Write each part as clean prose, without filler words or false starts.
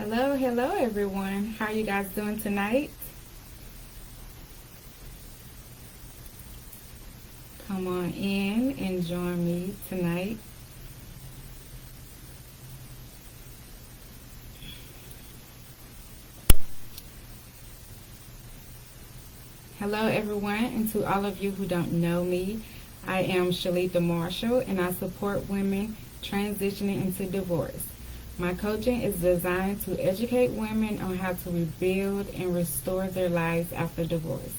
Hello everyone. How are you guys doing tonight? Come on in and join me tonight. Hello everyone, and to all of you who don't know me, I am Shalita Marshall and I support women transitioning into divorce. My coaching is designed to educate women on how to rebuild and restore their lives after divorce.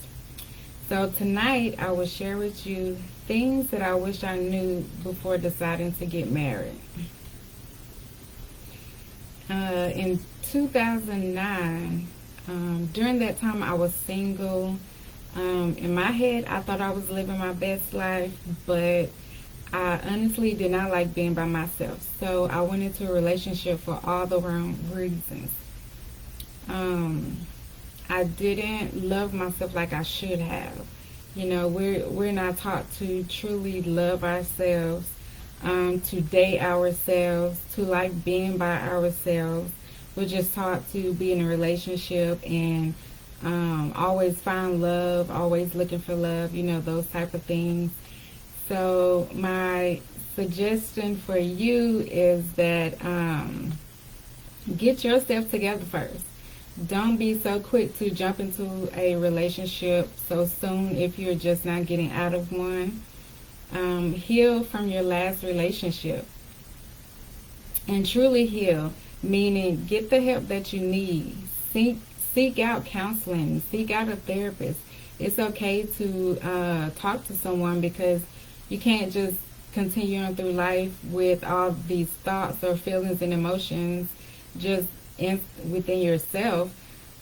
So tonight I will share with you things that I wish I knew before deciding to get married. In 2009, during that time I was single. In my head, I thought I was living my best life, but I honestly did not like being by myself. So I went into a relationship for all the wrong reasons. I didn't love myself like I should have. You know, we're not taught to truly love ourselves, to date ourselves, to like being by ourselves. We're just taught to be in a relationship and always find love, always looking for love, you know, those type of things. So my suggestion for you is that get yourself together first. Don't be so quick to jump into a relationship so soon if you're just not getting out of one. Heal from your last relationship and truly heal, meaning get the help that you need. Seek out counseling. Seek out a therapist. It's okay to talk to someone because you can't just continue on through life with all these thoughts or feelings and emotions just within yourself.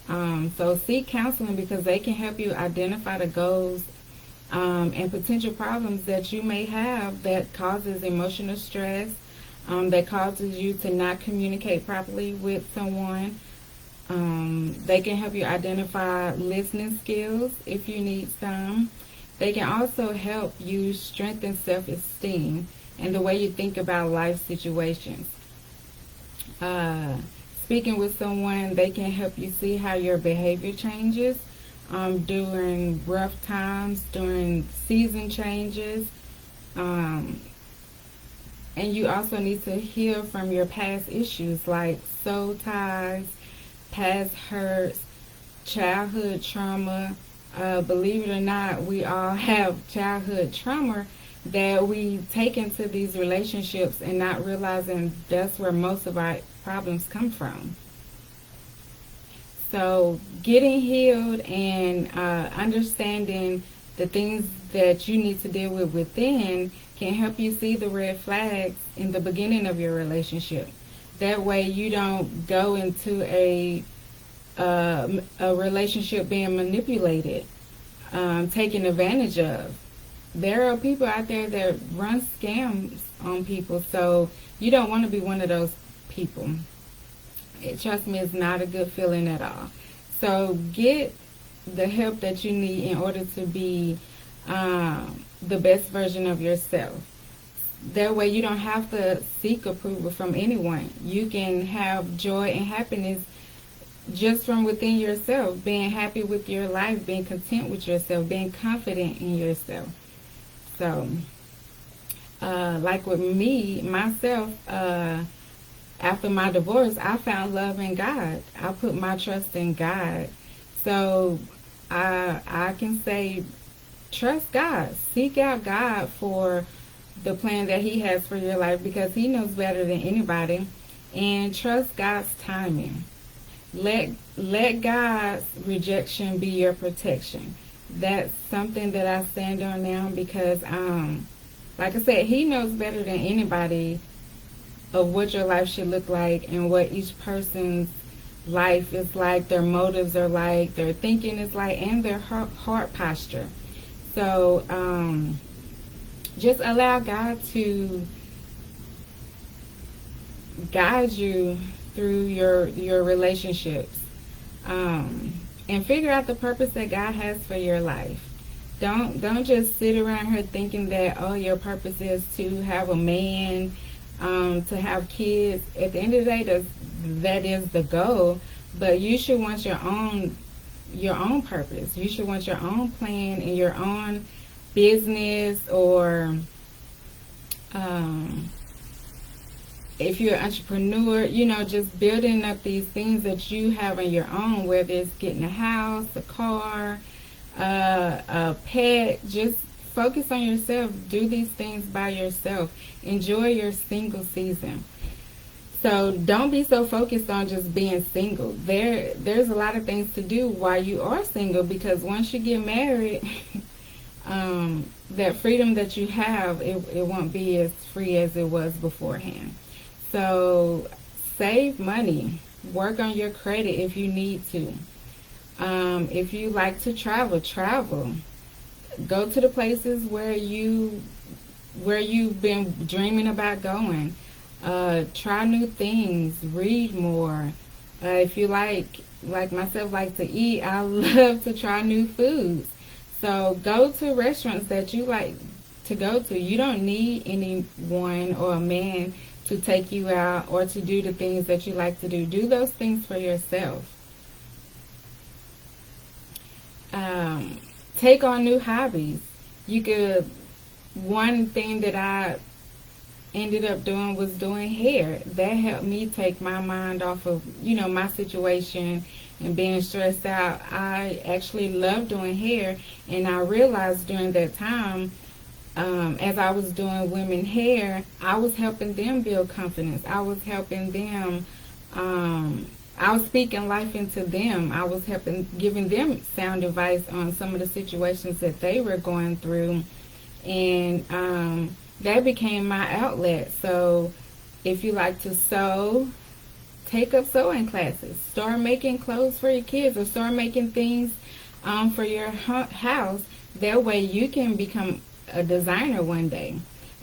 So seek counseling because they can help you identify the goals and potential problems that you may have that causes emotional stress, that causes you to not communicate properly with someone. They can help you identify listening skills if you need some. They can also help you strengthen self-esteem and the way you think about life situations. Speaking with someone, they can help you see how your behavior changes during rough times, during season changes. And you also need to heal from your past issues like soul ties, past hurts, childhood trauma. Believe it or not, we all have childhood trauma that we take into these relationships and not realizing that's where most of our problems come from. So getting healed and understanding the things that you need to deal with within can help you see the red flags in the beginning of your relationship. That way you don't go into a relationship being manipulated, taken advantage of. There are people out there that run scams on people, so you don't want to be one of those people. Trust me, it's not a good feeling at all. So get the help that you need in order to be the best version of yourself. That way you don't have to seek approval from anyone. You can have joy and happiness just from within yourself, being happy with your life, being content with yourself, being confident in yourself. So, like with me, myself, after my divorce, I found love in God. I put my trust in God. So, I can say, trust God. Seek out God for the plan that He has for your life because He knows better than anybody. And trust God's timing. Let God's rejection be your protection. That's something that I stand on now because, like I said, He knows better than anybody of what your life should look like and what each person's life is like, their motives are like, their thinking is like, and their heart posture. So just allow God to guide you through your relationships, and figure out the purpose that God has for your life. Don't just sit around here thinking that, oh, your purpose is to have a man to have kids. At the end of the day, that is the goal. But you should want your own purpose. You should want your own plan and your own business, or if you're an entrepreneur, just building up these things that you have on your own, whether it's getting a house, a car, a pet. Just focus on yourself. Do these things by yourself. Enjoy your single season. So don't be so focused on just being single. There's a lot of things to do while you are single, because once you get married, that freedom that you have, it won't be as free as it was beforehand. So save money. Work on your credit if you need to. If you like to travel. Go to the places where you've been dreaming about going. Try new things. Read more. If you like myself, like to eat, I love to try new foods. So go to restaurants that you like to go to. You don't need anyone or a man to take you out or to do the things that you like to do. Do those things for yourself. Take on new hobbies. One thing that I ended up doing was doing hair. That helped me take my mind off of, my situation and being stressed out. I actually love doing hair, and I realized during that time, as I was doing women hair, I was helping them build confidence. I was helping them, I was speaking life into them. I was giving them sound advice on some of the situations that they were going through. And that became my outlet. So if you like to sew, take up sewing classes. Start making clothes for your kids, or start making things for your house. That way you can become a designer one day.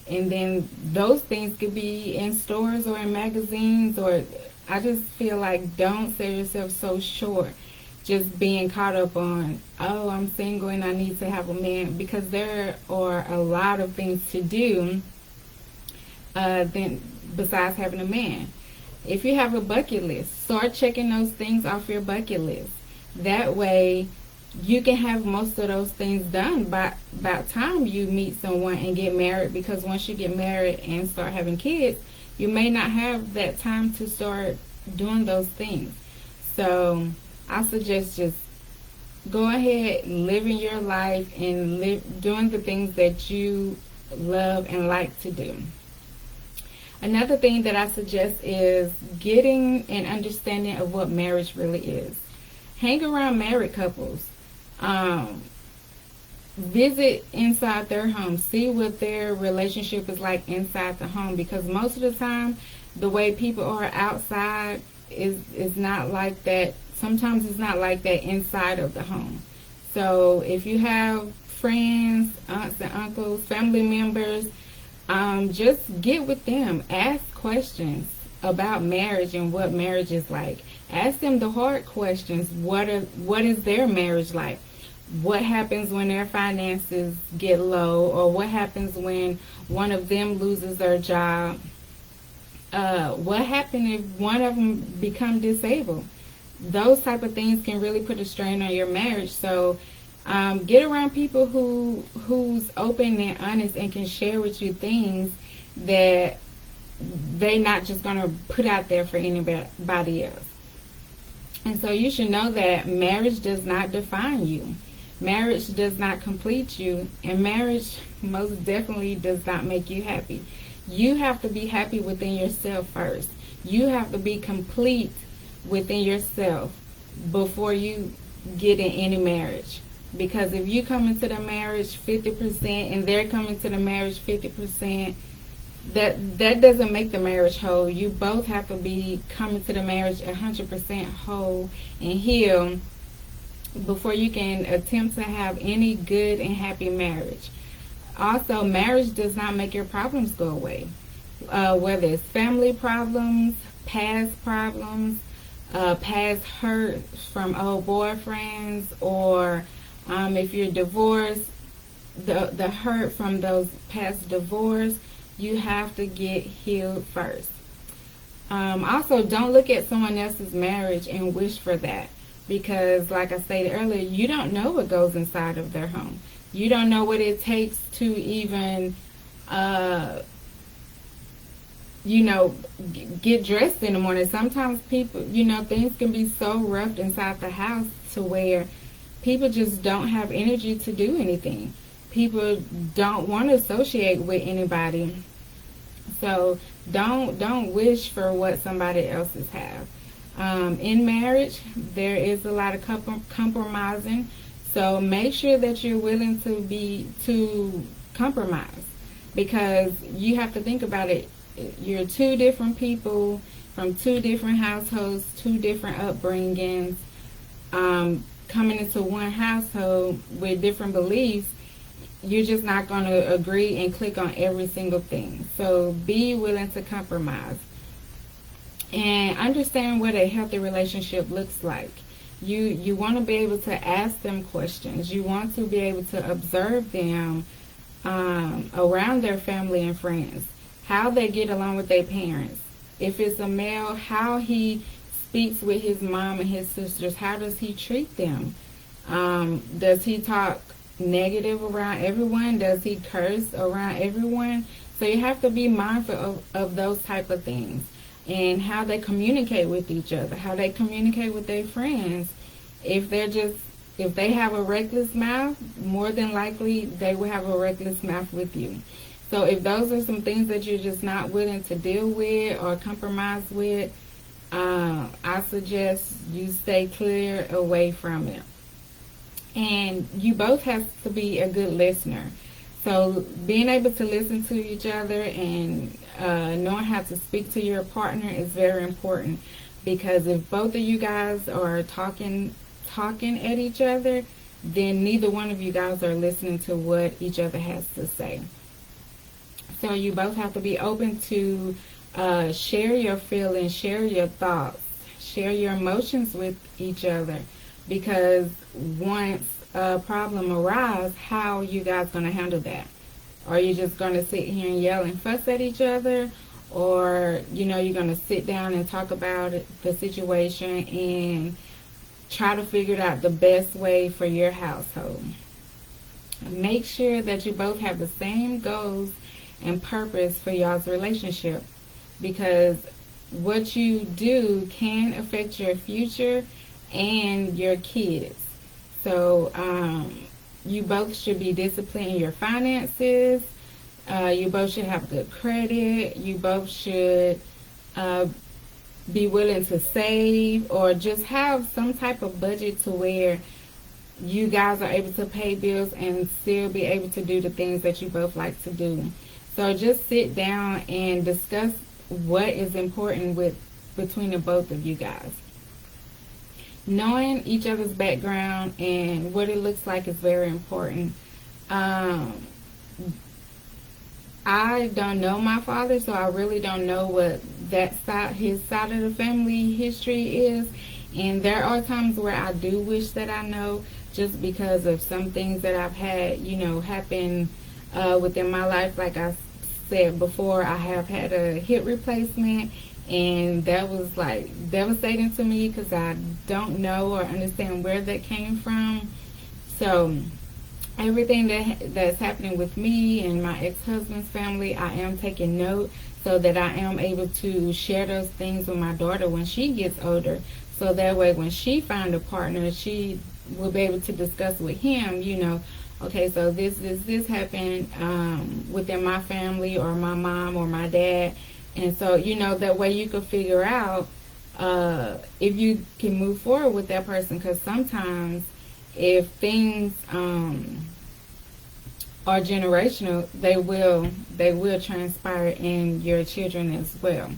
And then those things could be in stores or in magazines. Or I just feel like, don't sell yourself so short just being caught up on, oh, I'm single and I need to have a man, because there are a lot of things to do besides having a man. If you have a bucket list, start checking those things off your bucket list. That way you can have most of those things done by time you meet someone and get married, because once you get married and start having kids, you may not have that time to start doing those things. So I suggest just go ahead, living your life and doing the things that you love and like to do. Another thing that I suggest is getting an understanding of what marriage really is. Hang around married couples. Visit inside their home. See what their relationship is like inside the home, because most of the time the way people are outside is not like that. Sometimes it's not like that inside of the home. So if you have friends, aunts and uncles, family members, just get with them. Ask questions about marriage and what marriage is like. Ask them the hard questions. What is their marriage like? What happens when their finances get low, or what happens when one of them loses their job? What happens if one of them become disabled? Those type of things can really put a strain on your marriage. So get around people who's open and honest and can share with you things that they're not just going to put out there for anybody else. And so you should know that marriage does not define you. Marriage does not complete you, and marriage most definitely does not make you happy. You have to be happy within yourself first. You have to be complete within yourself before you get in any marriage. Because if you come into the marriage 50% and they're coming to the marriage 50%, that doesn't make the marriage whole. You both have to be coming to the marriage 100% whole and healed before you can attempt to have any good and happy marriage. Also, marriage does not make your problems go away. Whether it's family problems, past hurt from old boyfriends, or if you're divorced, the hurt from those past divorce, You have to get healed first. Also, don't look at someone else's marriage and wish for that, because, like I stated earlier, you don't know what goes inside of their home. You don't know what it takes to even, uh, get dressed in the morning. Sometimes people, things can be so rough inside the house to where people just don't have energy to do anything. People don't want to associate with anybody. So don't wish for what somebody else's have. In marriage, there is a lot of compromising. So make sure that you're willing to compromise, because you have to think about it. You're two different people from two different households, two different upbringings, coming into one household with different beliefs. You're just not going to agree and click on every single thing. So be willing to compromise and understand what a healthy relationship looks like. You want to be able to ask them questions. You want to be able to observe them around their family and friends, how they get along with their parents. If it's a male, how he speaks with his mom and his sisters. How does he treat them? Does he talk negative around everyone? Does he curse around everyone? So you have to be mindful of those type of things, and how they communicate with each other, how they communicate with their friends. If they have a reckless mouth, more than likely they will have a reckless mouth with you. So if those are some things that you're just not willing to deal with or compromise with, I suggest you stay clear away from it. And you both have to be a good listener. So being able to listen to each other and knowing how to speak to your partner is very important, because if both of you guys are talking at each other, then neither one of you guys are listening to what each other has to say. So you both have to be open to share your feelings, share your thoughts, share your emotions with each other, because once a problem arises, how are you guys going to handle that? Are you just going to sit here and yell and fuss at each other? Or, you're going to sit down and talk about the situation and try to figure out the best way for your household? Make sure that you both have the same goals and purpose for y'all's relationship, because what you do can affect your future and your kids. So you both should be disciplined in your finances. You both should have good credit. You both should be willing to save, or just have some type of budget to where you guys are able to pay bills and still be able to do the things that you both like to do. So just sit down and discuss what is important between the both of you guys. Knowing each other's background and what it looks like is very important. I don't know my father, so I really don't know what his side of the family history is. And there are times where I do wish that I know, just because of some things that I've had, happen within my life. Like I said before, I have had a hip replacement, and that was like devastating to me, because I don't know or understand where that came from. So everything that's happening with me and my ex-husband's family, I am taking note, so that I am able to share those things with my daughter when she gets older. So that way, when she finds a partner, she will be able to discuss with him, okay, so this happened within my family, or my mom or my dad. And so, that way you can figure out if you can move forward with that person. Because sometimes if things are generational, they will transpire in your children as well.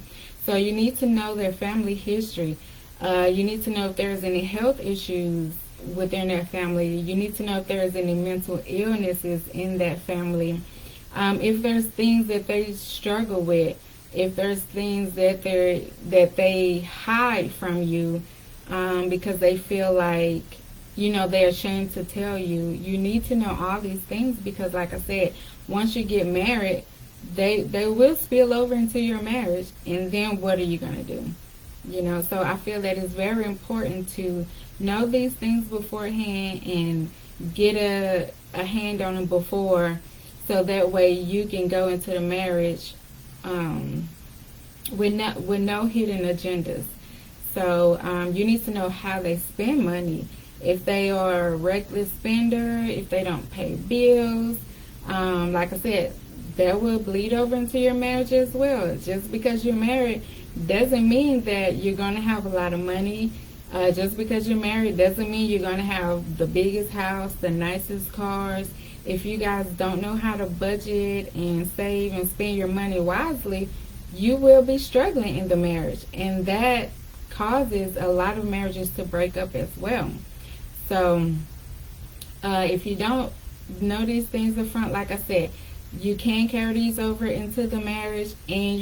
So you need to know their family history. You need to know if there's any health issues within their family. You need to know if there's any mental illnesses in that family. If there's things that they struggle with, if there's things that they hide from you because they feel like, they're ashamed to tell you. You need to know all these things, because like I said, once you get married, they will spill over into your marriage, and then what are you going to do? So I feel that it's very important to know these things beforehand and get a hand on them before, so that way you can go into the marriage with no hidden agendas. So you need to know how they spend money. If they are a reckless spender, if they don't pay bills, like I said, that will bleed over into your marriage as well. Just because you're married doesn't mean that you're going to have a lot of money. Just because you're married doesn't mean you're going to have the biggest house, the nicest cars. If you guys don't know how to budget and save and spend your money wisely, you will be struggling in the marriage. And that causes a lot of marriages to break up as well. So if you don't know these things up front, like I said, you can carry these over into the marriage, and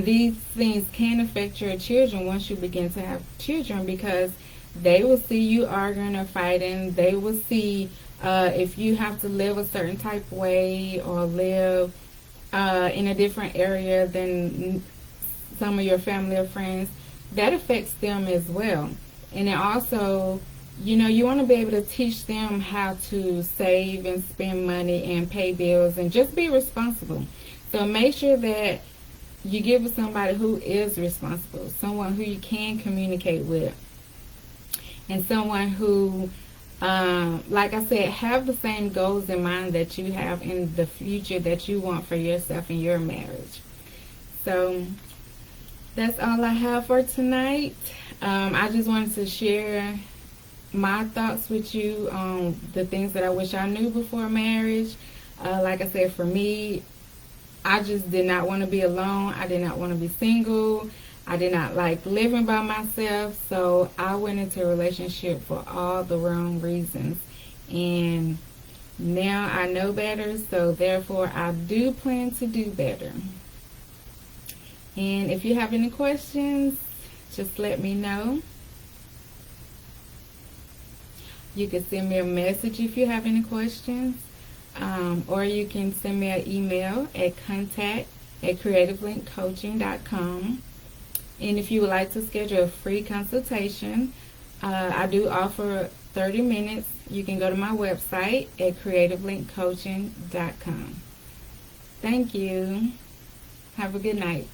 these things can affect your children once you begin to have children, because they will see you arguing or fighting. They will see if you have to live a certain type of way or live in a different area than some of your family or friends. That affects them as well. And it also, you want to be able to teach them how to save and spend money and pay bills and just be responsible. So make sure that you get with somebody who is responsible, someone who you can communicate with, and someone who, like I said, have the same goals in mind that you have in the future that you want for yourself and your marriage. So that's all I have for tonight. I just wanted to share my thoughts with you on the things that I wish I knew before marriage. Like I said, for me, I just did not want to be alone. I did not want to be single. I did not like living by myself. So I went into a relationship for all the wrong reasons. And now I know better, so therefore I do plan to do better. And if you have any questions, just let me know. You can send me a message if you have any questions, or you can send me an email at contact@creativelinkcoaching.com. And if you would like to schedule a free consultation, I do offer 30 minutes. You can go to my website at creativelinkcoaching.com. Thank you. Have a good night.